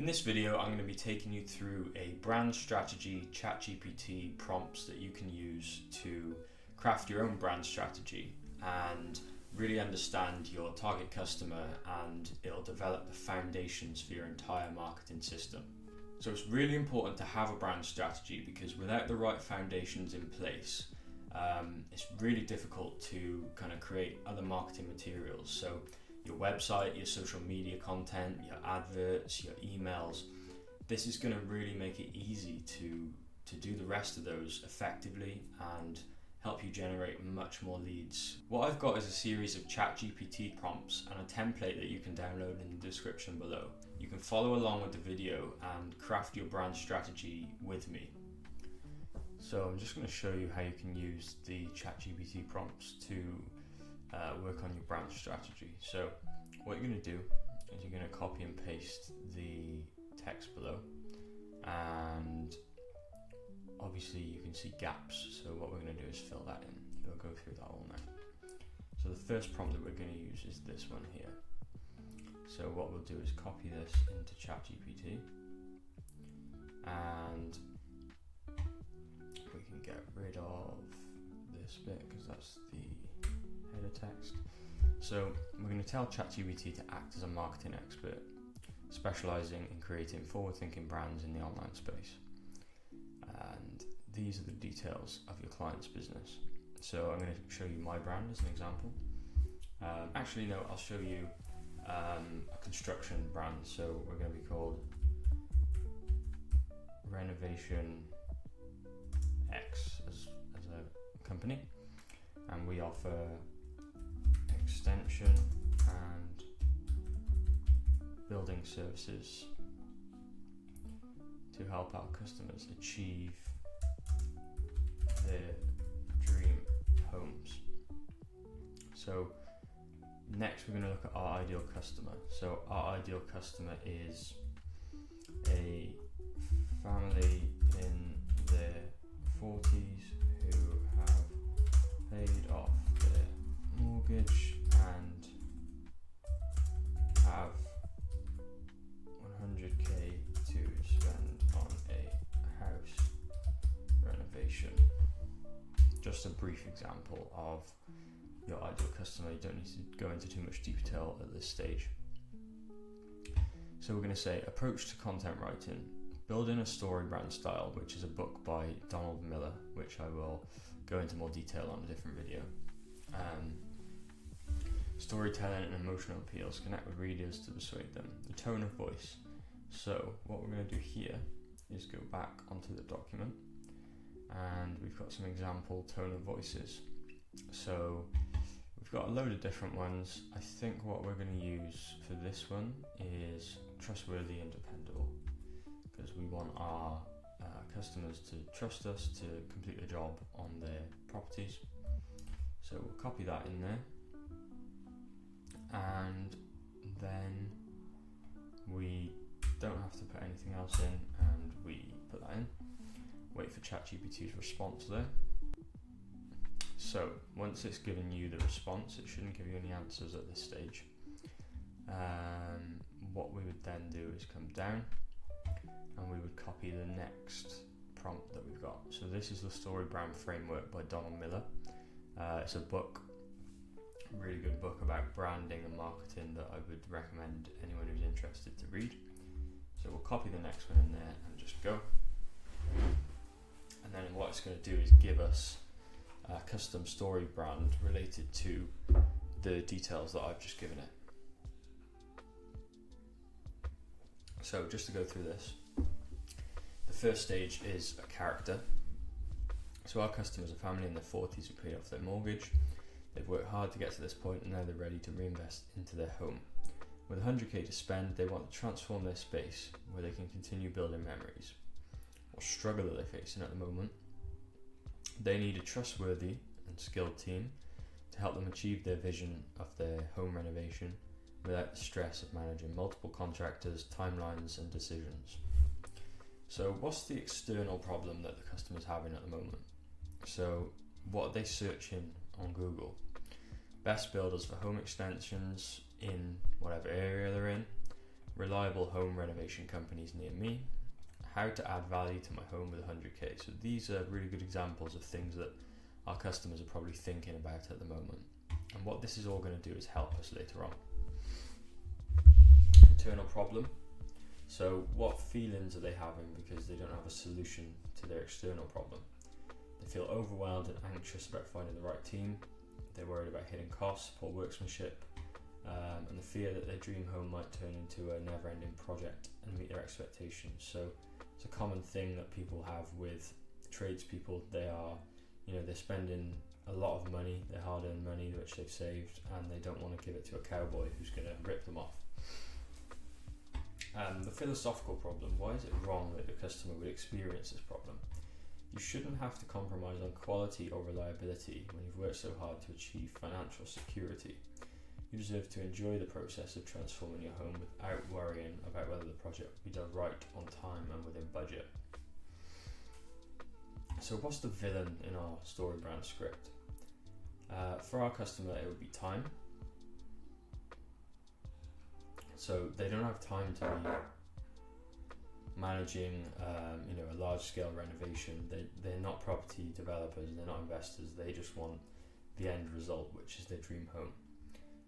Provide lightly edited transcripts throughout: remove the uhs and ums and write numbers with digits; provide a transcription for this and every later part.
In this video, I'm going to be taking you through a brand strategy ChatGPT prompts that you can use to craft your own brand strategy and really understand your target customer, and it'll develop the foundations for your entire marketing system. So it's really important to have a brand strategy, because without the right foundations in place, it's really difficult to kind of create other marketing materials. So your website, your social media content, your adverts, your emails, this is going to really make it easy to do the rest of those effectively and help you generate much more leads. What I've got is a series of ChatGPT prompts and a template that you can download in the description below. You can follow along with the video and craft your brand strategy with me. So I'm just going to show you how you can use the ChatGPT prompts to work on your brand strategy. So what you're going to do is you're going to copy and paste the text below, and obviously you can see gaps, so what we're going to do is fill that in. We'll go through that all now. So the first prompt that we're going to use is this one here. So what we'll do is copy this into ChatGPT, and we can get rid of this bit because that's the header text. So we're going to tell ChatGPT to act as a marketing expert, specializing in creating forward-thinking brands in the online space. And these are the details of your client's business. So I'm going to show you my brand as an example. Actually, no, I'll show you a construction brand. So we're going to be called Renovation X as a company, and we offer extension and building services to help our customers achieve their dream homes. So next we're going to look at our ideal customer. So our ideal customer is a family in their 40s who have paid off their mortgage and have 100k to spend on a house renovation. Just a brief example of your ideal customer. You don't need to go into too much detail at this stage. So we're going to say approach to content writing. Build in a story brand style, which is a book by Donald Miller, which I will go into more detail on a different video. Storytelling and emotional appeals. Connect with readers to persuade them. The tone of voice. So what we're going to do here is go back onto the document, and we've got some example tone of voices. So we've got a load of different ones. I think what we're going to use for this one is trustworthy and dependable, because we want our customers to trust us to complete the job on their properties. So we'll copy that in there, and then we don't have to put anything else in, and we put that in. Wait for ChatGPT's response there. So once it's given you the response, it shouldn't give you any answers at this stage. What we would then do is come down and we would copy the next prompt that we've got. So this is the Story Brand Framework by Donald Miller. It's a book, a really good book about branding and marketing that I would recommend anyone who's interested to read. So we'll copy the next one in there and just go. And then what it's going to do is give us a custom story brand related to the details that I've just given it. So just to go through this, the first stage is a character. So our customer's a family in their 40s who paid off their mortgage. They've worked hard to get to this point, and now they're ready to reinvest into their home. With 100k to spend, they want to transform their space where they can continue building memories. What struggle are they facing at the moment? They need a trustworthy and skilled team to help them achieve their vision of their home renovation without the stress of managing multiple contractors, timelines and decisions. So what's the external problem that the customer's having at the moment? So what are they searching on Google? Best builders for home extensions in whatever area they're in, reliable home renovation companies near me, how to add value to my home with 100k. So these are really good examples of things that our customers are probably thinking about at the moment. And what this is all going to do is help us later on. Internal problem. So what feelings are they having because they don't have a solution to their external problem? They feel overwhelmed and anxious about finding the right team. They're worried about hitting costs, poor workmanship, and the fear that their dream home might turn into a never-ending project and meet their expectations. So it's a common thing that people have with tradespeople. They're spending a lot of money, their hard-earned money which they've saved, and they don't want to give it to a cowboy who's going to rip them off. The philosophical problem. Why is it wrong that the customer would experience this problem? You shouldn't have to compromise on quality or reliability when you've worked so hard to achieve financial security. You deserve to enjoy the process of transforming your home without worrying about whether the project will be done right, on time and within budget. So what's the villain in our story brand script? For our customer, it would be time. So they don't have time to be managing a large scale renovation. They're not property developers, they're not investors, they just want the end result, which is their dream home.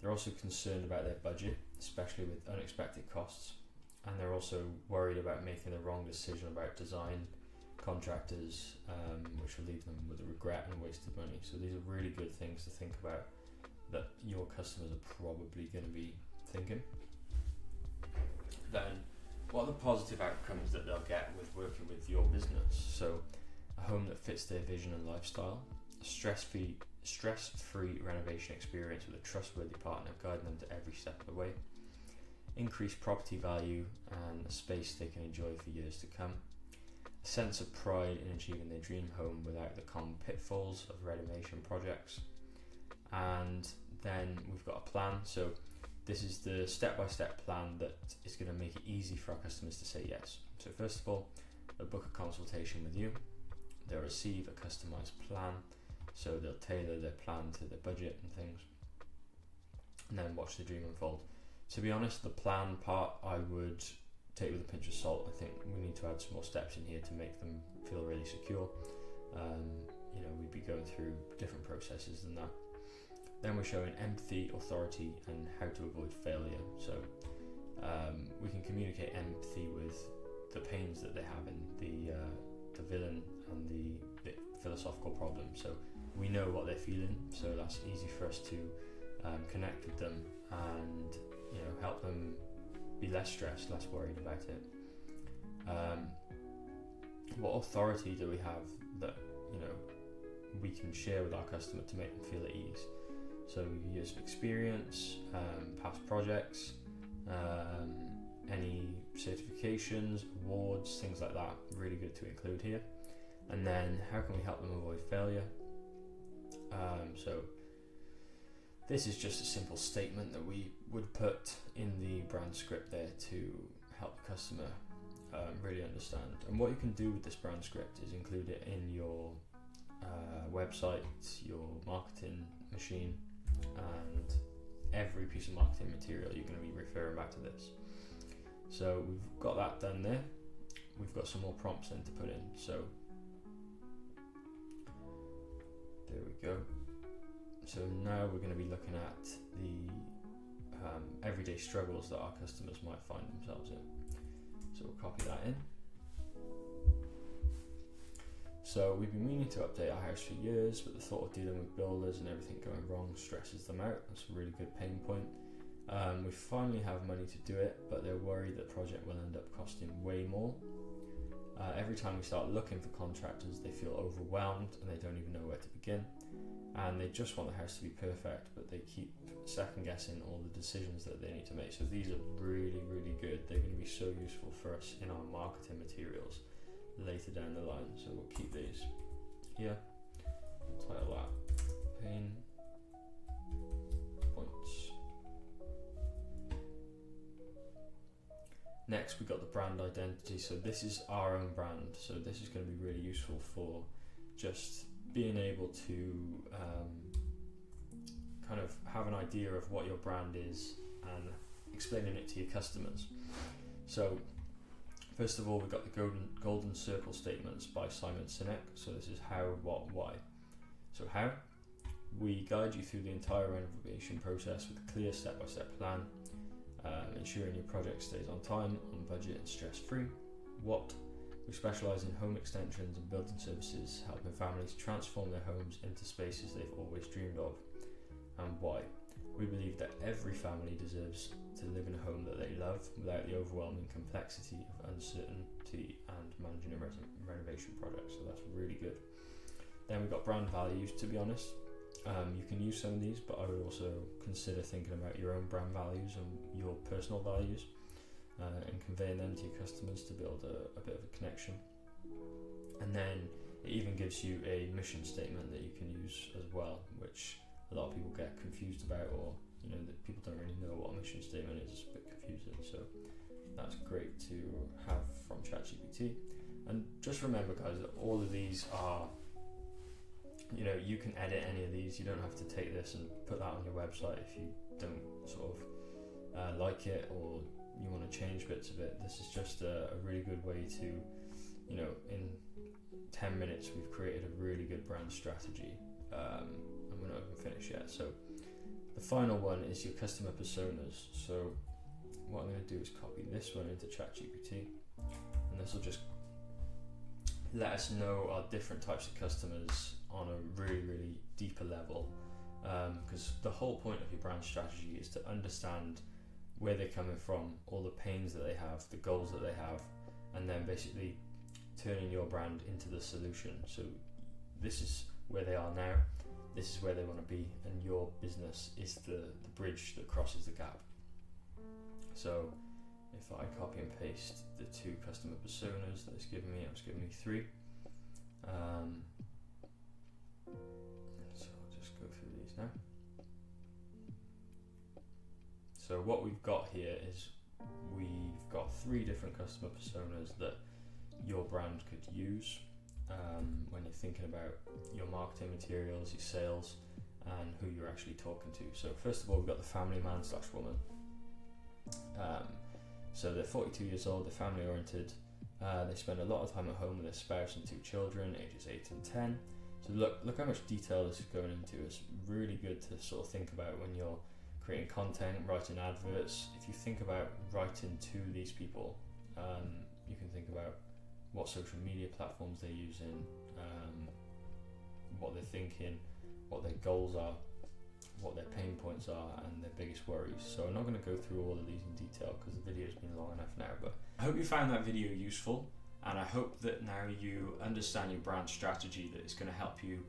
They're also concerned about their budget, especially with unexpected costs, and they're also worried about making the wrong decision about design, contractors, which will leave them with a regret and wasted money. So these are really good things to think about that your customers are probably going to be thinking. Then, what are the positive outcomes that they'll get with working with your business? So, a home that fits their vision and lifestyle, a stress-free renovation experience with a trustworthy partner guiding them to every step of the way, increased property value and a space they can enjoy for years to come, a sense of pride in achieving their dream home without the common pitfalls of renovation projects, and then we've got a plan. So this is the step-by-step plan that is going to make it easy for our customers to say yes. So first of all, they'll book a consultation with you, they'll receive a customized plan, so they'll tailor their plan to their budget and things, and then watch the dream unfold. To be honest, the plan part I would take with a pinch of salt. I think we need to add some more steps in here to make them feel really secure. We'd be going through different processes than that. Then we're showing empathy, authority, and how to avoid failure. So we can communicate empathy with the pains that they have in the villain and the philosophical problem. So we know what they're feeling, so that's easy for us to connect with them and help them be less stressed, less worried about it. What authority do we have that we can share with our customer to make them feel at ease? So years of experience, past projects, any certifications, awards, things like that, really good to include here. And then how can we help them avoid failure? So this is just a simple statement that we would put in the brand script there to help the customer really understand. And what you can do with this brand script is include it in your website, your marketing machine, and every piece of marketing material you're going to be referring back to this. So we've got that done there. We've got some more prompts then to put in. So there we go. So now we're going to be looking at the everyday struggles that our customers might find themselves in. So we'll copy that in. So we've been meaning to update our house for years, but the thought of dealing with builders and everything going wrong stresses them out. That's a really good pain point. We finally have money to do it, but they're worried that the project will end up costing way more. Every time we start looking for contractors, they feel overwhelmed and they don't even know where to begin. And they just want the house to be perfect, but they keep second guessing all the decisions that they need to make. So these are really, really good. They're going to be so useful for us in our marketing materials later down the line. So we'll keep these here. We'll title that pain points. Next, we got the brand identity. So this is our own brand. So this is going to be really useful for just being able to kind of have an idea of what your brand is and explaining it to your customers. So first of all, we've got the golden circle statements by Simon Sinek. So this is how, what, why. So how? We guide you through the entire renovation process with a clear step-by-step plan, ensuring your project stays on time, on budget and stress-free. What? We specialise in home extensions and building services, helping families transform their homes into spaces they've always dreamed of. And why? We believe that every family deserves to live in a home that they love without the overwhelming complexity of uncertainty and managing a renovation project. So that's really good. Then we've got brand values. To be honest, you can use some of these, but I would also consider thinking about your own brand values and your personal values, and conveying them to your customers to build a bit of a connection. And then it even gives you a mission statement that you can use as well, which a lot of people get confused about, or that people don't really know what a mission statement is. It's a bit confusing, so that's great to have from ChatGPT. And just remember, guys, that all of these are, you can edit any of these. You don't have to take this and put that on your website if you don't sort of like it, or you want to change bits of it. This is just a really good way to, in 10 minutes we've created a really good brand strategy. And we're not even finished yet. So the final one is your customer personas. So what I'm going to do is copy this one into ChatGPT, and this will just let us know our different types of customers on a really, really deeper level, because the whole point of your brand strategy is to understand where they're coming from, all the pains that they have, the goals that they have, and then basically turning your brand into the solution. So this is where they are now, this is where they want to be, and your business is the bridge that crosses the gap. So if I copy and paste the two customer personas that it's given me, it's given me 3. So I'll just go through these now. So what we've got here is we've got 3 different customer personas that your brand could use when you're thinking about your marketing materials, your sales, and who you're actually talking to. So first of all, we've got the family man/woman. So they're 42 years old, they're family oriented, they spend a lot of time at home with their spouse and 2 children, ages 8 and 10. So look how much detail this is going into. It's really good to sort of think about when you're creating content, writing adverts. If you think about writing to these people, you can think about what social media platforms they're using, what they're thinking, what their goals are, what their pain points are, and their biggest worries. So I'm not going to go through all of these in detail because the video's been long enough now, but I hope you found that video useful, and I hope that now you understand your brand strategy, that it's going to help you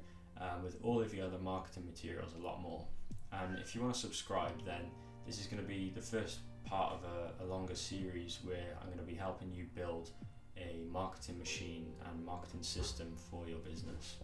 with all of your other marketing materials a lot more. And if you want to subscribe, then this is going to be the first part of a longer series where I'm going to be helping you build a marketing machine and marketing system for your business.